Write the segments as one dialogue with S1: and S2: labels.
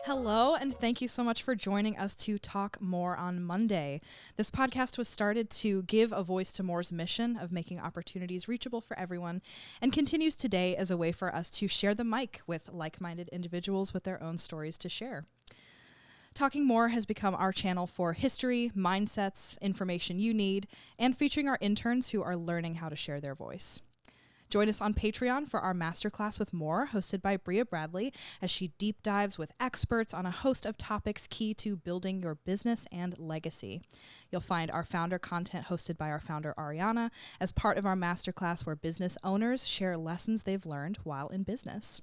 S1: Hello, and thank you so much for joining us to talk more on Monday. This podcast was started to give a voice to More's mission of making opportunities reachable for everyone, and continues today as a way for us to share the mic with like-minded individuals with their own stories to share. Talking More has become our channel for history, mindsets, information you need, and featuring our interns who are learning how to share their voice. Join us on Patreon for our masterclass with More, hosted by Bria Bradley, as she deep dives with experts on a host of topics key to building your business and legacy. You'll find our founder content hosted by our founder Ariana as part of our masterclass where business owners share lessons they've learned while in business.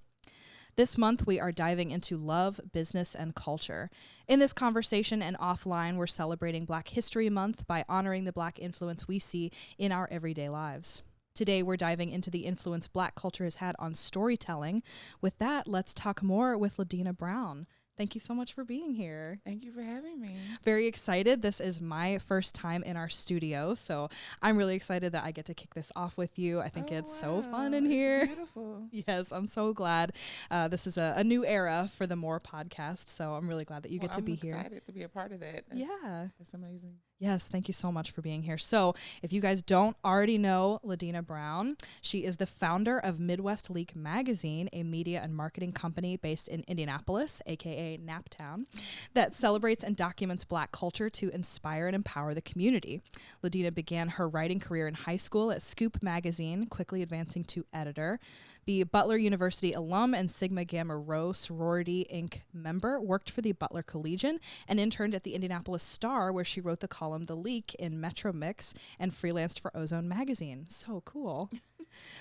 S1: This month, we are diving into love, business, and culture. In this conversation and offline, we're celebrating Black History Month by honoring the Black influence we see in our everyday lives. Today, we're diving into the influence Black culture has had on storytelling. With that, let's talk more with Ladina Brown. Thank you so much for being here.
S2: Thank you for having me.
S1: Very excited. This is my first time in our studio, so I'm really excited that I get to kick this off with you. I think it's so fun in here.
S2: It's beautiful.
S1: Yes, I'm so glad. This is a new era for the More podcast, so I'm really glad that you get to be here.
S2: I'm excited to be a part of that. That's amazing.
S1: Yes, thank you so much for being here. So if you guys don't already know Ladina Brown, she is the founder of Midwest Leak Magazine, a media and marketing company based in Indianapolis, aka Naptown, that celebrates and documents Black culture to inspire and empower the community. Ladina began her writing career in high school at Scoop Magazine, quickly advancing to editor. The Butler University alum and Sigma Gamma Rho Sorority Inc. member, worked for the Butler Collegian and interned at the Indianapolis Star, where she wrote the column The Leak in Metro Mix and freelanced for Ozone Magazine. So cool.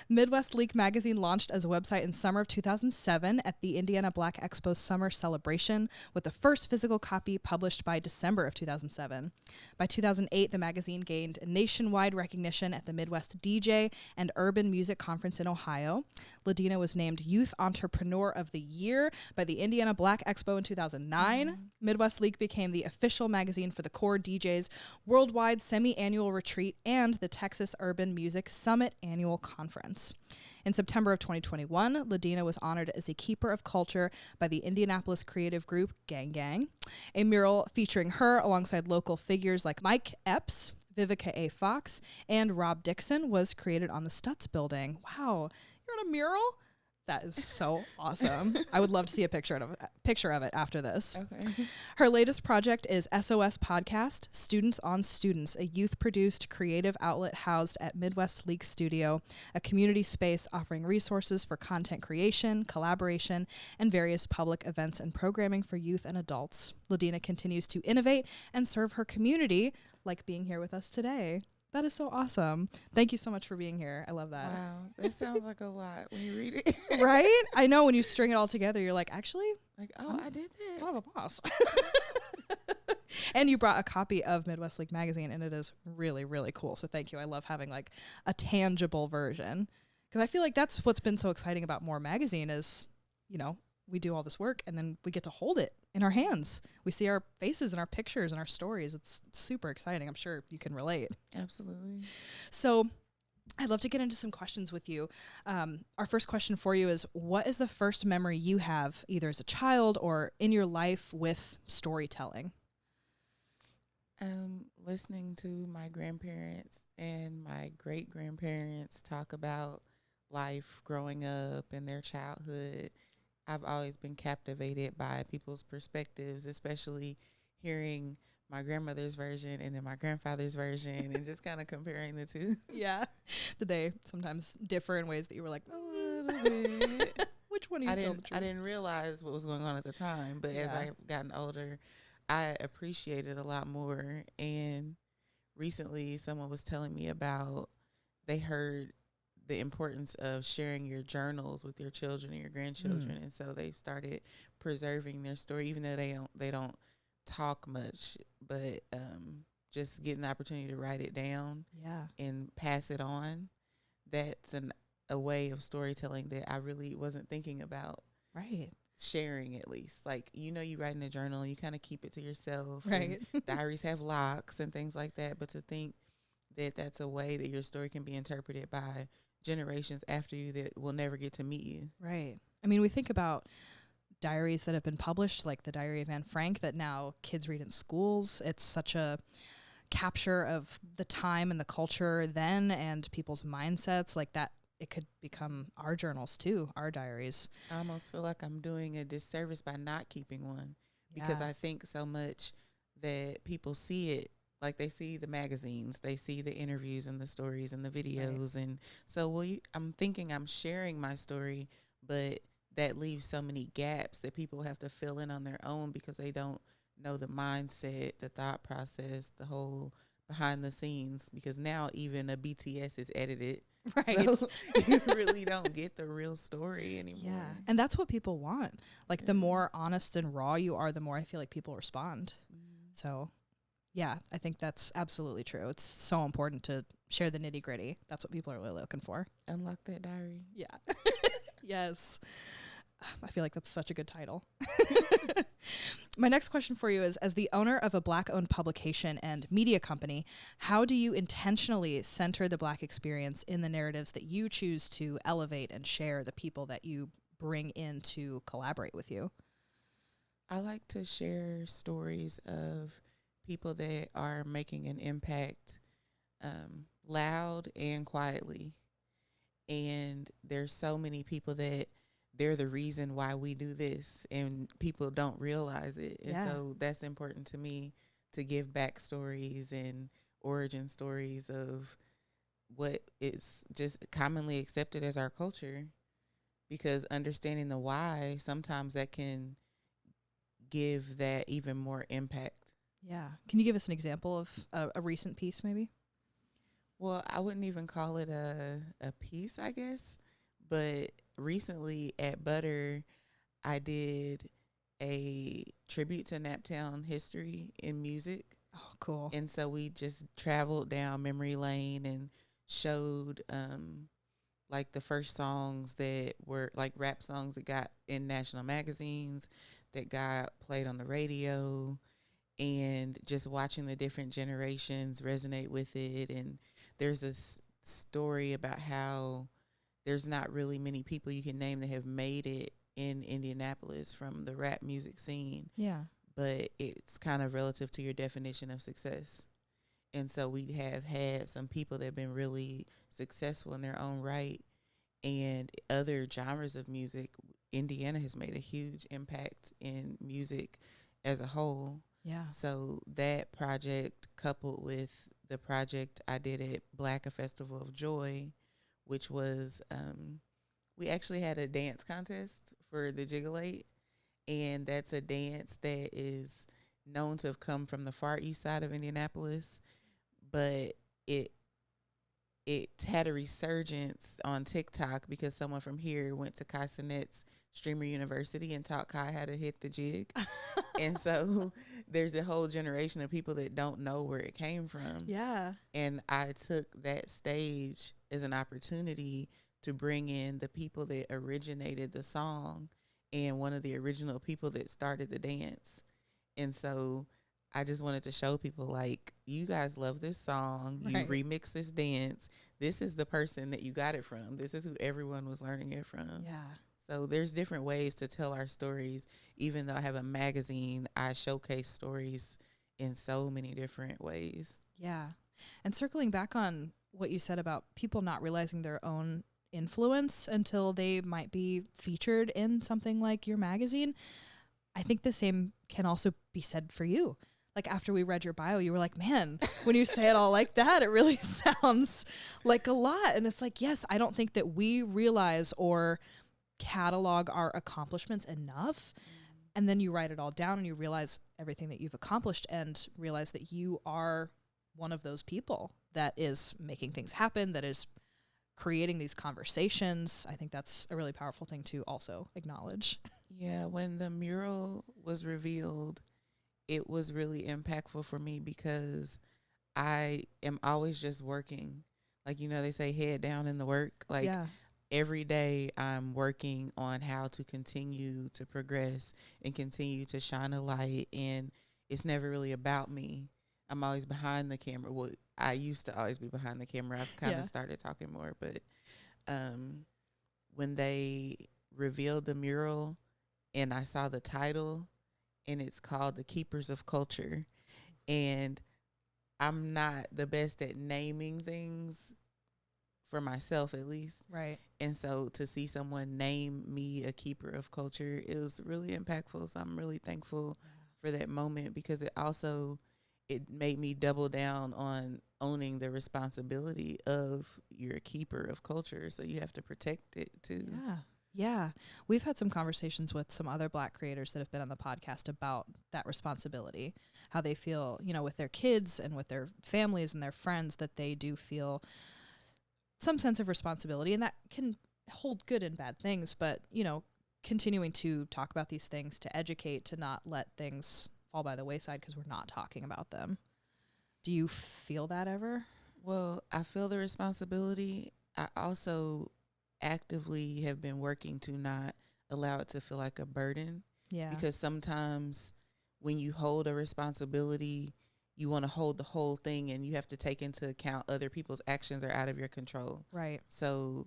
S1: Midwest Leak Magazine launched as a website in summer of 2007 at the Indiana Black Expo Summer Celebration, with the first physical copy published by December of 2007. By 2008, the magazine gained nationwide recognition at the Midwest DJ and Urban Music Conference in Ohio. Ladina was named Youth Entrepreneur of the Year by the Indiana Black Expo in 2009. Midwest Leak became the official magazine for the Core DJ's worldwide semi-annual retreat and the Texas Urban Music Summit annual conference. In September of 2021, Ladina was honored as a Keeper of Culture by the Indianapolis creative group Gang Gang. A mural featuring her alongside local figures like Mike Epps, Vivica A. Fox, and Rob Dixon was created on the Stutz building. Wow, you're on a mural? That is so awesome. I would love to see a picture of it after this.
S2: Okay.
S1: Her latest project is SOS Podcast, Students on Students, a youth-produced creative outlet housed at Midwest Leak Studio, a community space offering resources for content creation, collaboration, and various public events and programming for youth and adults. Ladina continues to innovate and serve her community, like being here with us today. That is so awesome. Thank you so much for being here. I love that.
S2: Wow. That sounds like a lot when you read it.
S1: Right? I know, when you string it all together, you're like, actually,
S2: I did that.
S1: kind of a boss. And you brought a copy of Midwest League Magazine, and it is really, really cool. So thank you. I love having like a tangible version, because I feel like that's what's been so exciting about More Magazine is, you know, we do all this work and then we get to hold it in our hands. We see our faces and our pictures and our stories. It's super exciting. I'm sure you can relate.
S2: Absolutely.
S1: So I'd love to get into some questions with you. Our first question for you is, what is the first memory you have, either as a child or in your life, with storytelling?
S2: Listening to my grandparents and my great-grandparents talk about life growing up and their childhood. I've always been captivated by people's perspectives, especially hearing my grandmother's version and then my grandfather's version and just kind of comparing the two.
S1: Yeah. Did they sometimes differ in ways that you were like,
S2: A little bit.
S1: which one are you telling the truth?
S2: I didn't realize what was going on at the time, but as I've gotten older, I appreciate it a lot more. And recently someone was telling me about, they heard the importance of sharing your journals with your children and your grandchildren. And so they've started preserving their story, even though they don't talk much, but just getting the opportunity to write it down and pass it on. That's a way of storytelling that I really wasn't thinking about.
S1: Right.
S2: Sharing, at least. Like, you write in a journal, you kind of keep it to yourself.
S1: Right.
S2: Diaries have locks and things like that. But to think that that's a way that your story can be interpreted by generations after you that will never get to meet you.
S1: Right. I mean, we think about diaries that have been published, like the Diary of Anne Frank, that now kids read in schools. It's such a capture of the time and the culture then and people's mindsets like that. It could become our journals too, our diaries.
S2: I almost feel like I'm doing a disservice by not keeping one, because I think so much that people see it, like they see the magazines, they see the interviews and the stories and the videos. Right. And so I'm thinking I'm sharing my story, but that leaves so many gaps that people have to fill in on their own because they don't know the mindset, the thought process, the whole behind the scenes, because now even a BTS is edited.
S1: Right.
S2: So you really don't get the real story anymore.
S1: Yeah. And that's what people want. Like the more honest and raw you are, the more I feel like people respond. So yeah, I think that's absolutely true. It's so important to share the nitty gritty. That's what people are really looking for.
S2: Unlock that diary.
S1: Yeah. Yes. I feel like that's such a good title. My next question for you is, as the owner of a Black-owned publication and media company, how do you intentionally center the Black experience in the narratives that you choose to elevate and share, the people that you bring in to collaborate with you?
S2: I like to share stories of people that are making an impact, loud and quietly. And there's so many people that they're the reason why we do this, and people don't realize it. And so that's important to me, to give backstories and origin stories of what is just commonly accepted as our culture, because understanding the why, sometimes that can give that even more impact.
S1: Yeah. Can you give us an example of a recent piece maybe?
S2: Well, I wouldn't even call it a piece, I guess. But recently at Butter, I did a tribute to Naptown history in music.
S1: Oh, cool.
S2: And so we just traveled down memory lane and showed like the first songs that were like rap songs that got in national magazines, that got played on the radio, and just watching the different generations resonate with it. And there's this story about how there's not really many people you can name that have made it in Indianapolis from the rap music scene.
S1: Yeah.
S2: But it's kind of relative to your definition of success. And so we have had some people that have been really successful in their own right, and other genres of music. Indiana has made a huge impact in music as a whole.
S1: Yeah.
S2: So that project, coupled with the project I did at Black, a Festival of Joy, which was, we actually had a dance contest for the Jiggle 8, and that's a dance that is known to have come from the far east side of Indianapolis, but it had a resurgence on TikTok because someone from here went to Kai Sinet's Streamer University and taught Kai how to hit the jig. And so there's a whole generation of people that don't know where it came from.
S1: Yeah.
S2: And I took that stage as an opportunity to bring in the people that originated the song and one of the original people that started the dance. And so I just wanted to show people, like, you guys love this song. You remix this dance. This is the person that you got it from. This is who everyone was learning it from.
S1: Yeah.
S2: So there's different ways to tell our stories. Even though I have a magazine, I showcase stories in so many different ways.
S1: Yeah. And circling back on what you said about people not realizing their own influence until they might be featured in something like your magazine, I think the same can also be said for you. Like, after we read your bio, you were like, man, when you say it all like that, it really sounds like a lot. And it's like, yes, I don't think that we realize or catalog our accomplishments enough. And then you write it all down and you realize everything that you've accomplished and realize that you are one of those people that is making things happen, that is creating these conversations. I think that's a really powerful thing to also acknowledge.
S2: Yeah, when the mural was revealed, it was really impactful for me because I am always just working. Like, you know, they say head down in the work. Like, every day I'm working on how to continue to progress and continue to shine a light. And it's never really about me. I'm always behind the camera. Well, I used to always be behind the camera. I've kind of started talking more, but when they revealed the mural and I saw the title and it's called The Keepers of Culture, and I'm not the best at naming things for myself, at least.
S1: Right.
S2: And so to see someone name me a keeper of culture, it was really impactful. So I'm really thankful for that moment, because it made me double down on owning the responsibility of you're a keeper of culture. So you have to protect it too.
S1: Yeah. Yeah. We've had some conversations with some other Black creators that have been on the podcast about that responsibility, how they feel, with their kids and with their families and their friends, that they do feel some sense of responsibility, and that can hold good and bad things, but, continuing to talk about these things, to educate, to not let things fall by the wayside because we're not talking about them. Do you feel that ever?
S2: Well, I feel the responsibility. I also actively have been working to not allow it to feel like a burden.
S1: Yeah.
S2: Because sometimes when you hold a responsibility, you want to hold the whole thing, and you have to take into account other people's actions are out of your control.
S1: Right.
S2: So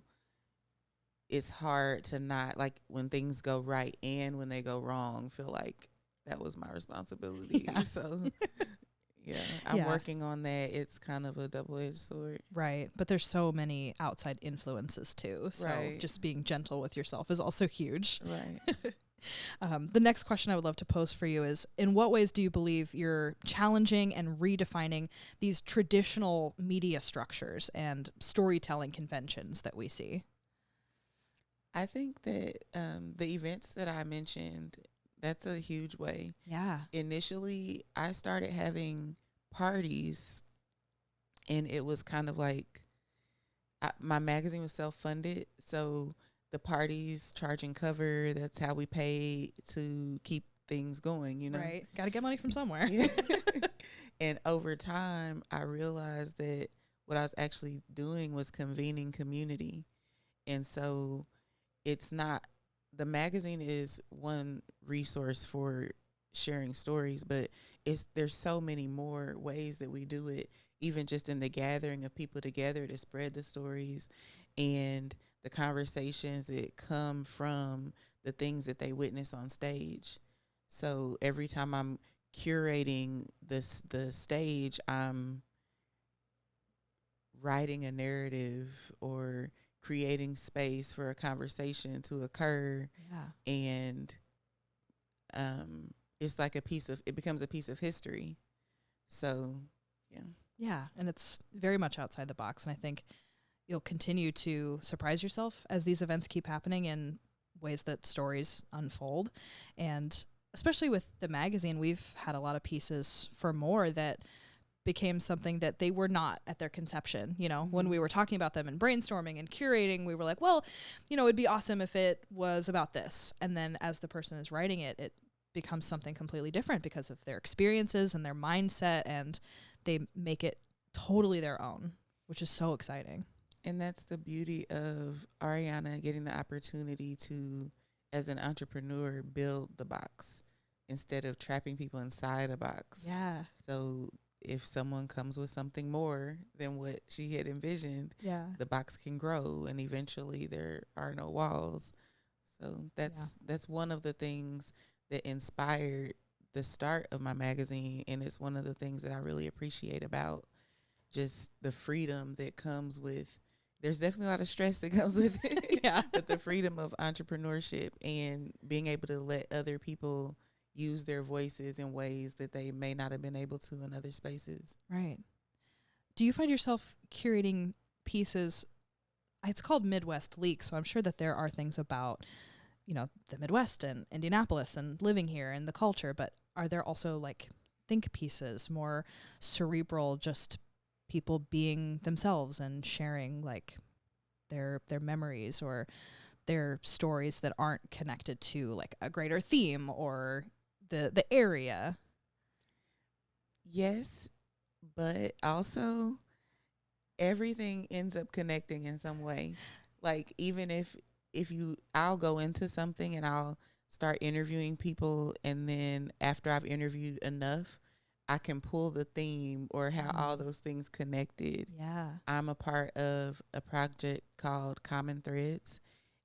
S2: it's hard to not, like, when things go right and when they go wrong, feel like that was my responsibility.
S1: Yeah.
S2: So yeah, I'm working on that. It's kind of a double-edged sword.
S1: Right. But there's so many outside influences too. So just being gentle with yourself is also huge.
S2: Right.
S1: The next question I would love to pose for you is, in what ways do you believe you're challenging and redefining these traditional media structures and storytelling conventions that we see?
S2: I think that the events that I mentioned, that's a huge way.
S1: Yeah.
S2: Initially, I started having parties, and it was kind of like my magazine was self-funded. So the parties charging cover, that's how we pay to keep things going,
S1: Right. Got to get money from somewhere.
S2: Yeah. And over time, I realized that what I was actually doing was convening community. And so it's not, the magazine is one resource for sharing stories, but there's so many more ways that we do it, even just in the gathering of people together to spread the stories and the conversations that come from the things that they witness on stage. So every time I'm curating the stage, I'm writing a narrative or creating space for a conversation to occur.
S1: Yeah.
S2: And it's like it becomes a piece of history. So, yeah.
S1: Yeah, and it's very much outside the box. And I think you'll continue to surprise yourself as these events keep happening in ways that stories unfold. And especially with the magazine, we've had a lot of pieces for more that became something that they were not at their conception. When we were talking about them and brainstorming and curating, we were like, well, it'd be awesome if it was about this. And then as the person is writing it, it becomes something completely different because of their experiences and their mindset, and they make it totally their own, which is so exciting.
S2: And that's the beauty of Ariana getting the opportunity to, as an entrepreneur, build the box instead of trapping people inside a box.
S1: Yeah.
S2: So if someone comes with something more than what she had envisioned, the box can grow, and eventually there are no walls. So that's one of the things that inspired the start of my magazine, and it's one of the things that I really appreciate about just the freedom that comes with. There's definitely a lot of stress that comes with it, but the freedom of entrepreneurship and being able to let other people use their voices in ways that they may not have been able to in other spaces.
S1: Right. Do you find yourself curating pieces? It's called Midwest Leak, so I'm sure that there are things about, the Midwest and Indianapolis and living here and the culture, but are there also like think pieces, more cerebral, just people being themselves and sharing like their memories or their stories that aren't connected to like a greater theme or the area?
S2: Yes, but also everything ends up connecting in some way. Like, even if I'll go into something and I'll start interviewing people, and then after I've interviewed enough, I can pull the theme or how all those things connected.
S1: Yeah.
S2: I'm a part of a project called Common Threads.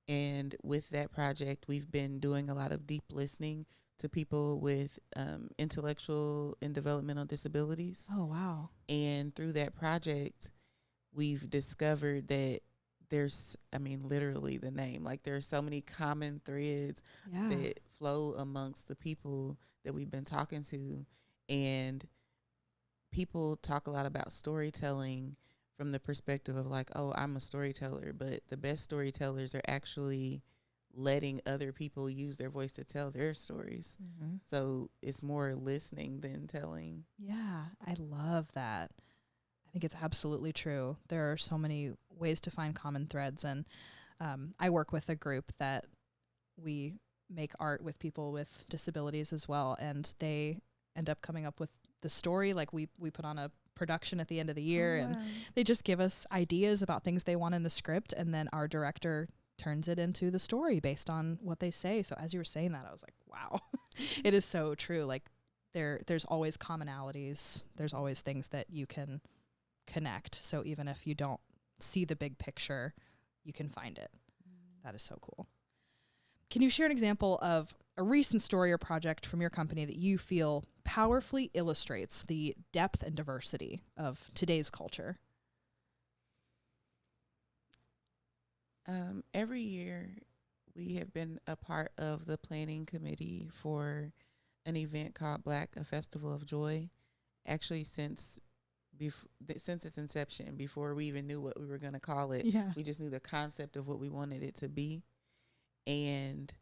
S2: And with that project, we've been doing a lot of deep listening to people with intellectual and developmental disabilities.
S1: Oh, wow.
S2: And through that project, we've discovered that there's, I mean, literally the name, like there are so many common threads that flow amongst the people that we've been talking to. And people talk a lot about storytelling from the perspective of like, oh, I'm a storyteller, but the best storytellers are actually letting other people use their voice to tell their stories. Mm-hmm. So it's more listening than telling.
S1: Yeah, I love that. I think it's absolutely true. There are so many ways to find common threads. And I work with a group that we make art with people with disabilities as well. And they end up coming up with the story. Like we put on a production at the end of the year, and they just give us ideas about things they want in the script. And then our director turns it into the story based on what they say. So as you were saying that, I was like, wow, it is so true. Like there's always commonalities. There's always things that you can connect. So even if you don't see the big picture, you can find it. That is so cool. Can you share an example of a recent story or project from your company that you feel powerfully illustrates the depth and diversity of today's culture?
S2: Every year, we have been a part of the planning committee for an event called A Festival of Joy. Actually, since its inception, before we even knew what we were going to call it, we just knew the concept of what we wanted it to be. And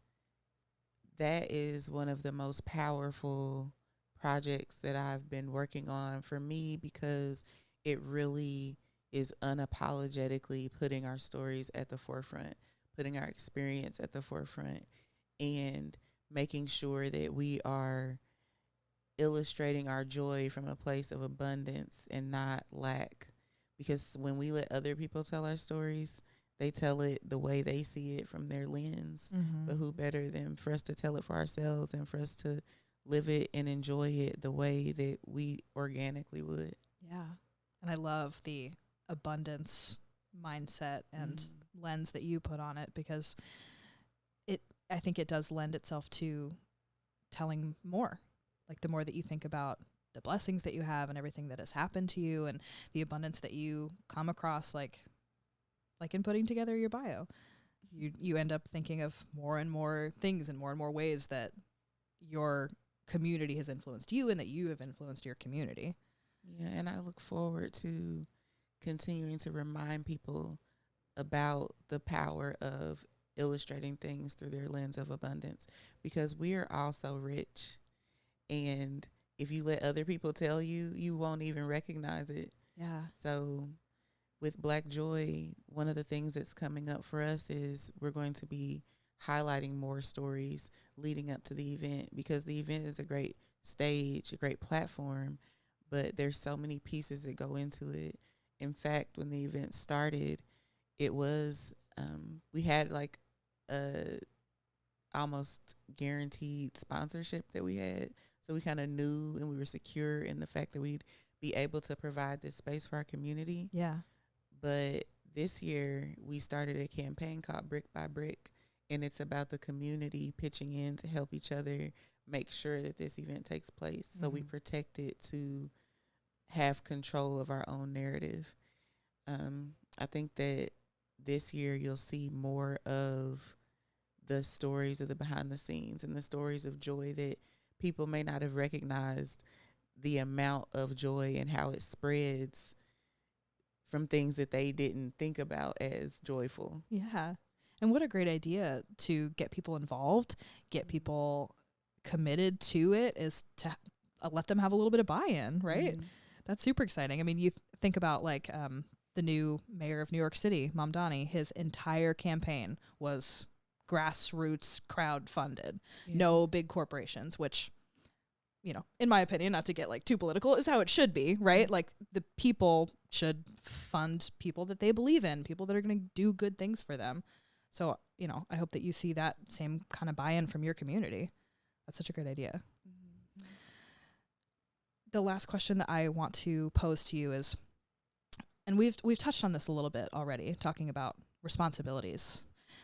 S2: that is one of the most powerful projects that I've been working on for me, because it really is unapologetically putting our stories at the forefront, putting our experience at the forefront, and making sure that we are illustrating our joy from a place of abundance and not lack. Because when we let other people tell our stories, they tell it the way they see it from their lens. Mm-hmm. But who better than for us to tell it for ourselves and for us to live it and enjoy it the way that we organically would.
S1: Yeah. And I love the abundance mindset and lens that you put on it, because I think it does lend itself to telling more. Like the more that you think about the blessings that you have and everything that has happened to you and the abundance that you come across, like in putting together your bio, you end up thinking of more and more things and more ways that your community has influenced you and that you have influenced your community.
S2: Yeah, and I look forward to continuing to remind people about the power of illustrating things through their lens of abundance, because we are all so rich. And if you let other people tell you, you won't even recognize it.
S1: Yeah.
S2: So with Black Joy, one of the things that's coming up for us is we're going to be highlighting more stories leading up to the event, because the event is a great stage, a great platform, but there's so many pieces that go into it. In fact, when the event started, it was, we had like a almost guaranteed sponsorship that we had. So we kind of knew and we were secure in the fact that we'd be able to provide this space for our community.
S1: Yeah.
S2: But this year we started a campaign called Brick by Brick, and it's about the community pitching in to help each other make sure that this event takes place. Mm-hmm. So we protect it to have control of our own narrative. I think that this year you'll see more of the stories of the behind the scenes and the stories of joy that people may not have recognized, the amount of joy and how it spreads from things that they didn't think about as joyful.
S1: Yeah. And what a great idea to get people involved, get people committed to it, is to let them have a little bit of buy-in, right? Mm-hmm. That's super exciting. I mean, you think about like the new mayor of New York City, Mamdani, his entire campaign was grassroots crowd funded, no big corporations, which, you know, in my opinion, not to get like too political, is how it should be, right? Mm-hmm. Like the people should fund people that they believe in, people that are going to do good things for them. So, you know, I hope that you see that same kind of buy-in from your community. That's such a great idea. Mm-hmm. the last question that I want to pose to you is, and we've touched on this a little bit already, talking about responsibilities,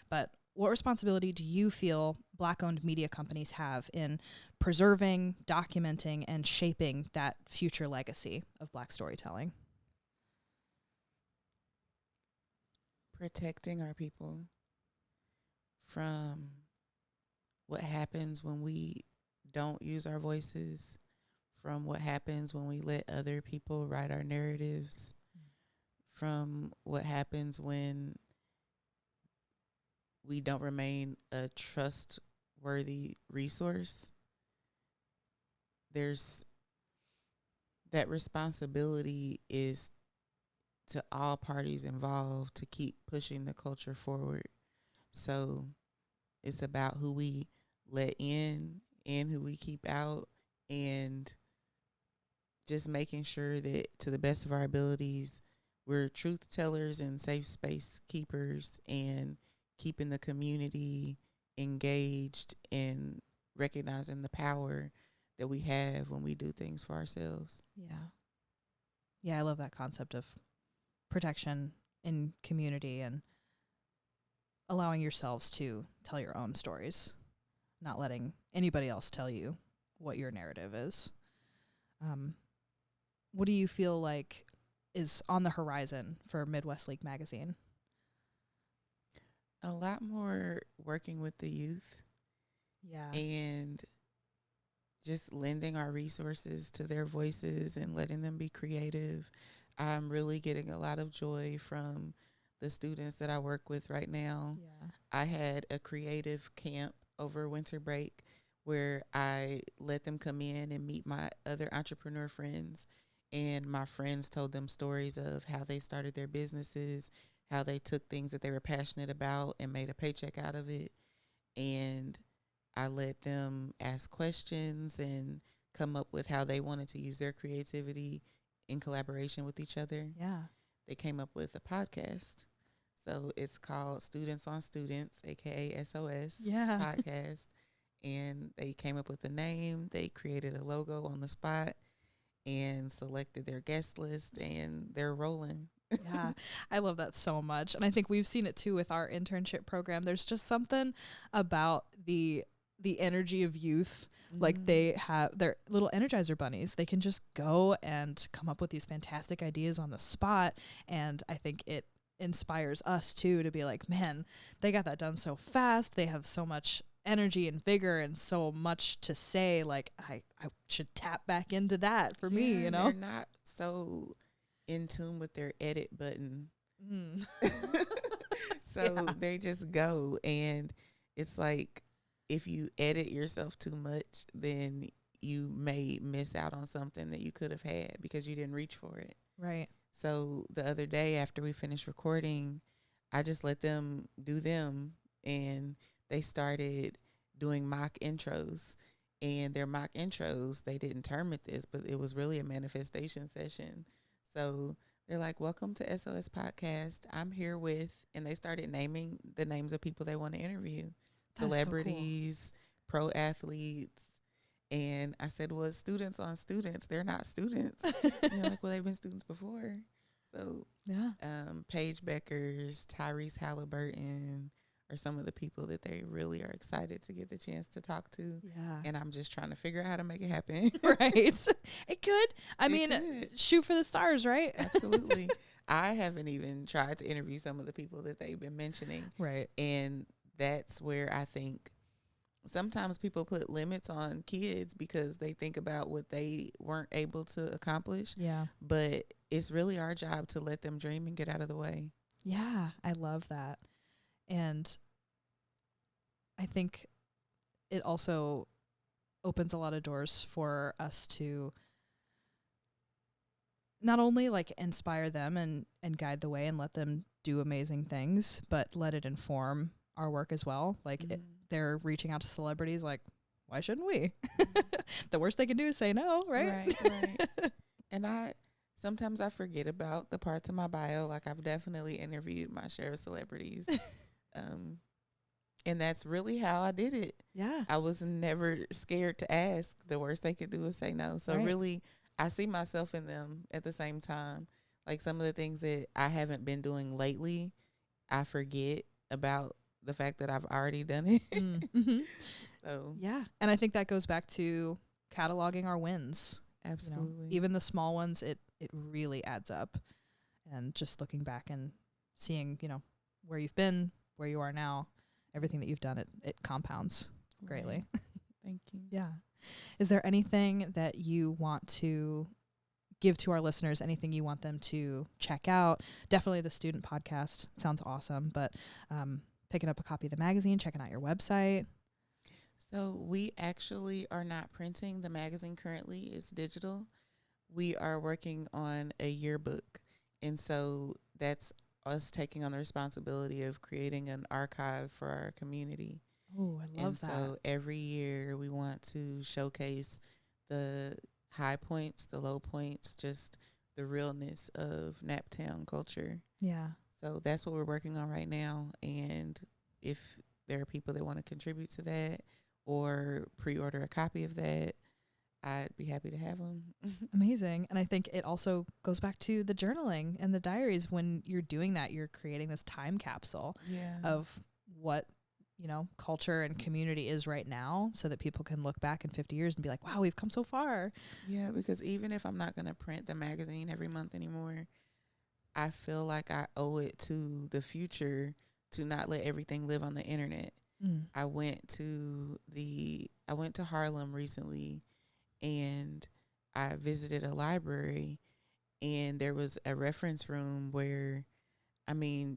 S1: but what responsibility do you feel Black-owned media companies have in preserving, documenting, and shaping that future legacy of Black storytelling?
S2: Protecting our people from what happens when we don't use our voices, from what happens when we let other people write our narratives, from what happens when we don't remain a trustworthy resource. There's that responsibility is to all parties involved to keep pushing the culture forward. So it's about who we let in and who we keep out, and just making sure that to the best of our abilities, we're truth tellers and safe space keepers, and keeping the community engaged and recognizing the power that we have when we do things for ourselves.
S1: Yeah. Yeah, I love that concept of protection in community and allowing yourselves to tell your own stories, not letting anybody else tell you what your narrative is. What do you feel like is on the horizon for Midwest League Magazine?
S2: A lot more working with the youth.
S1: Yeah.
S2: And just lending our resources to their voices and letting them be creative. I'm really getting a lot of joy from the students that I work with right now.
S1: Yeah.
S2: I had a creative camp over winter break where I let them come in and meet my other entrepreneur friends. And my friends told them stories of how they started their businesses, how they took things that they were passionate about and made a paycheck out of it. And I let them ask questions and come up with how they wanted to use their creativity in collaboration with each other.
S1: Yeah.
S2: They came up with a podcast. So it's called Students on Students, aka SOS podcast. And they came up with a name. They created a logo on the spot and selected their guest list, and they're rolling.
S1: Yeah, I love that so much. And I think we've seen it too with our internship program. There's just something about the energy of youth. Mm-hmm. Like they have their little Energizer bunnies. They can just go and come up with these fantastic ideas on the spot. And I think it inspires us too to be like, man, they got that done so fast. They have so much energy and vigor and so much to say. Like I should tap back into that for me, you know?
S2: They're not so in tune with their edit button. So they just go, and it's like if you edit yourself too much, then you may miss out on something that you could have had because you didn't reach for it.
S1: Right.
S2: So the other day after we finished recording, I just let them do them, and they started doing mock intros. And their mock intros, they didn't term it this, but it was really a manifestation session. So they're like, welcome to SOS Podcast. I'm here with, and they started naming the names of people they want to interview. That's celebrities, so cool. Pro athletes. And I said, well, students on students. They're not students. And they're like, well, they've been students before. So
S1: yeah,
S2: Paige Beckers, Tyrese Halliburton are some of the people that they really are excited to get the chance to talk to.
S1: Yeah.
S2: And I'm just trying to figure out how to make it happen.
S1: Right. It could. I mean, shoot for the stars, right?
S2: Absolutely. I haven't even tried to interview some of the people that they've been mentioning.
S1: Right.
S2: And that's where I think sometimes people put limits on kids because they think about what they weren't able to accomplish.
S1: Yeah.
S2: But it's really our job to let them dream and get out of the way.
S1: Yeah, I love that. And I think it also opens a lot of doors for us to not only like inspire them and guide the way and let them do amazing things, but let it inform our work as well. Like they're reaching out to celebrities, like, why shouldn't we? The worst they can do is say no, right?
S2: Right. And sometimes I forget about the parts of my bio. Like I've definitely interviewed my share of celebrities. And that's really how I did it.
S1: Yeah.
S2: I was never scared to ask. The worst they could do is say no. So really, I see myself in them at the same time. Like some of the things that I haven't been doing lately, I forget about the fact that I've already done it.
S1: Mm-hmm.
S2: So
S1: Yeah. And I think that goes back to cataloging our wins.
S2: absolutely.
S1: Even the small ones, it really adds up. And just looking back and seeing, where you've been, where you are now, everything that you've done, it compounds greatly.
S2: Right. Thank you.
S1: Yeah. Is there anything that you want to give to our listeners, anything you want them to check out? Definitely the student podcast sounds awesome, but picking up a copy of the magazine, checking out your website.
S2: So we actually are not printing. The magazine currently is digital. We are working on a yearbook. And so that's us taking on the responsibility of creating an archive for our community.
S1: Oh, I love that.
S2: So every year we want to showcase the high points, the low points, just the realness of Naptown culture.
S1: Yeah.
S2: So that's what we're working on right now. And if there are people that want to contribute to that or pre-order a copy of that, I'd be happy to have them.
S1: Amazing. And I think it also goes back to the journaling and the diaries. When you're doing that, you're creating this time capsule of what, culture and community is right now, so that people can look back in 50 years and be like, wow, we've come so far.
S2: Yeah, because even if I'm not going to print the magazine every month anymore, I feel like I owe it to the future to not let everything live on the internet. I went to Harlem recently, and I visited a library, and there was a reference room where,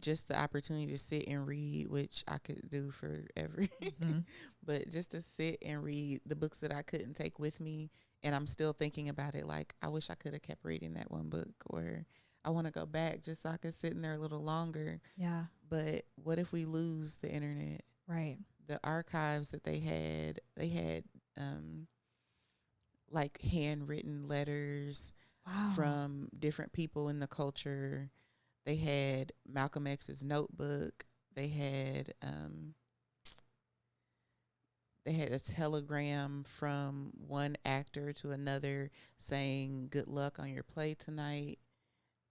S2: just the opportunity to sit and read, which I could do forever, but just to sit and read the books that I couldn't take with me. And I'm still thinking about it. Like, I wish I could have kept reading that one book, or I want to go back just so I could sit in there a little longer.
S1: Yeah.
S2: But what if we lose the internet?
S1: Right.
S2: The archives that they had like handwritten letters from different people in the culture. They had Malcolm X's notebook. They had a telegram from one actor to another saying, "Good luck on your play tonight."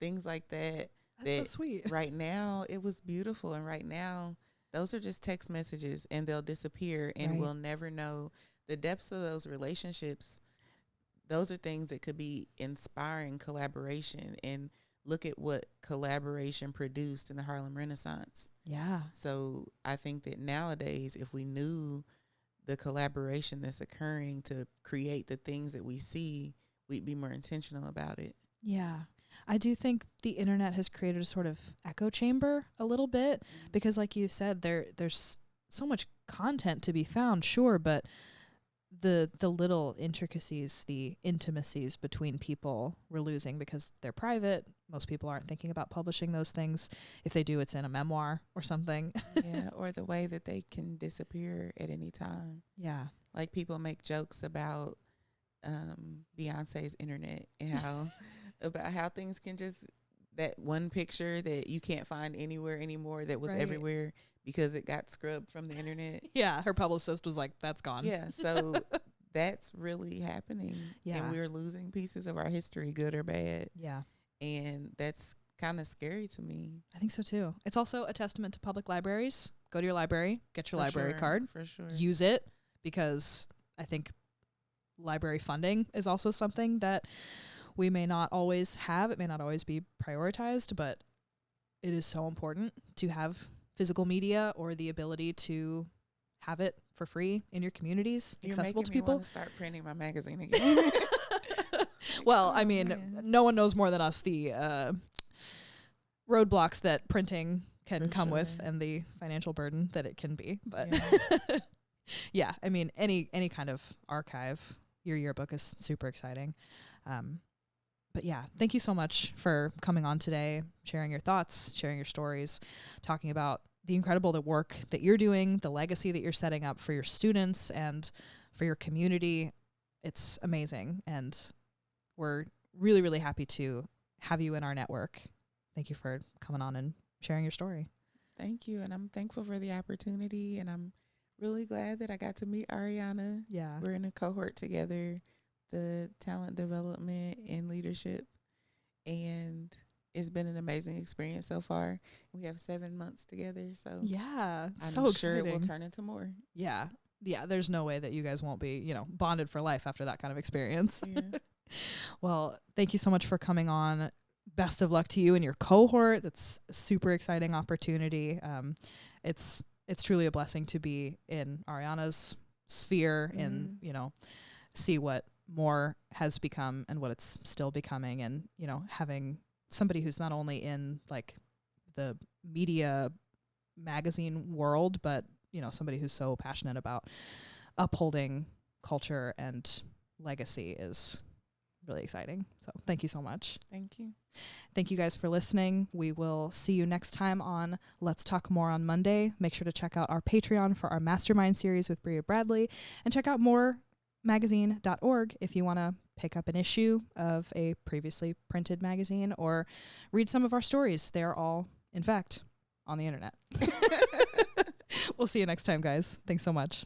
S2: Things like that.
S1: That's so sweet.
S2: Right now, it was beautiful. And right now, those are just text messages, and they'll disappear, and we'll never know the depths of those relationships. Those are things that could be inspiring collaboration, and look at what collaboration produced in the Harlem Renaissance.
S1: Yeah.
S2: So I think that nowadays, if we knew the collaboration that's occurring to create the things that we see, we'd be more intentional about it.
S1: Yeah. I do think the internet has created a sort of echo chamber a little bit, because like you said, there's so much content to be found, sure, but the little intricacies, the intimacies between people, we're losing because they're private. Most people aren't thinking about publishing those things. If they do, it's in a memoir or something.
S2: Yeah, or the way that they can disappear at any time.
S1: Yeah.
S2: Like, people make jokes about Beyonce's internet and how things can just, that one picture that you can't find anywhere anymore that was everywhere because it got scrubbed from the internet.
S1: Yeah, her publicist was like, that's gone.
S2: Yeah, so that's really happening.
S1: Yeah.
S2: And we're losing pieces of our history, good or bad.
S1: Yeah.
S2: And that's kind of scary to me.
S1: I think so too. It's also a testament to public libraries. Go to your library, get your library card.
S2: For sure.
S1: Use it, because I think library funding is also something that we may not always have. It may not always be prioritized, but it is so important to have physical media or the ability to have it for free in your communities, accessible to people.
S2: Me want to start printing my magazine again.
S1: Well, no one knows more than us the roadblocks that printing can come with, and the financial burden that it can be. But yeah, any kind of archive, your yearbook is super exciting. But yeah, thank you so much for coming on today, sharing your thoughts, sharing your stories, talking about the incredible work that you're doing, the legacy that you're setting up for your students and for your community. It's amazing. And we're really, really happy to have you in our network. Thank you for coming on and sharing your story.
S2: Thank you. And I'm thankful for the opportunity. And I'm really glad that I got to meet Ariana.
S1: Yeah.
S2: We're in a cohort together. the talent development and leadership, and it's been an amazing experience so far. We have 7 months together, so
S1: yeah,
S2: I'm
S1: so
S2: sure
S1: exciting.
S2: it will turn into more.
S1: Yeah. Yeah, there's no way that you guys won't be, bonded for life after that kind of experience.
S2: Yeah.
S1: Well, thank you so much for coming on. Best of luck to you and your cohort. That's a super exciting opportunity. It's truly a blessing to be in Ariana's sphere and, see what more has become and what it's still becoming, and, having somebody who's not only in like the media magazine world, but, somebody who's so passionate about upholding culture and legacy is really exciting. So thank you so much.
S2: Thank you.
S1: Thank you guys for listening. We will see you next time on Let's Talk More on Monday. Make sure to check out our Patreon for our Mastermind series with Bria Bradley, and check out moremagazine.org if you want to pick up an issue of a previously printed magazine or read some of our stories. They are all, in fact, on the internet. We'll see you next time, guys. Thanks so much.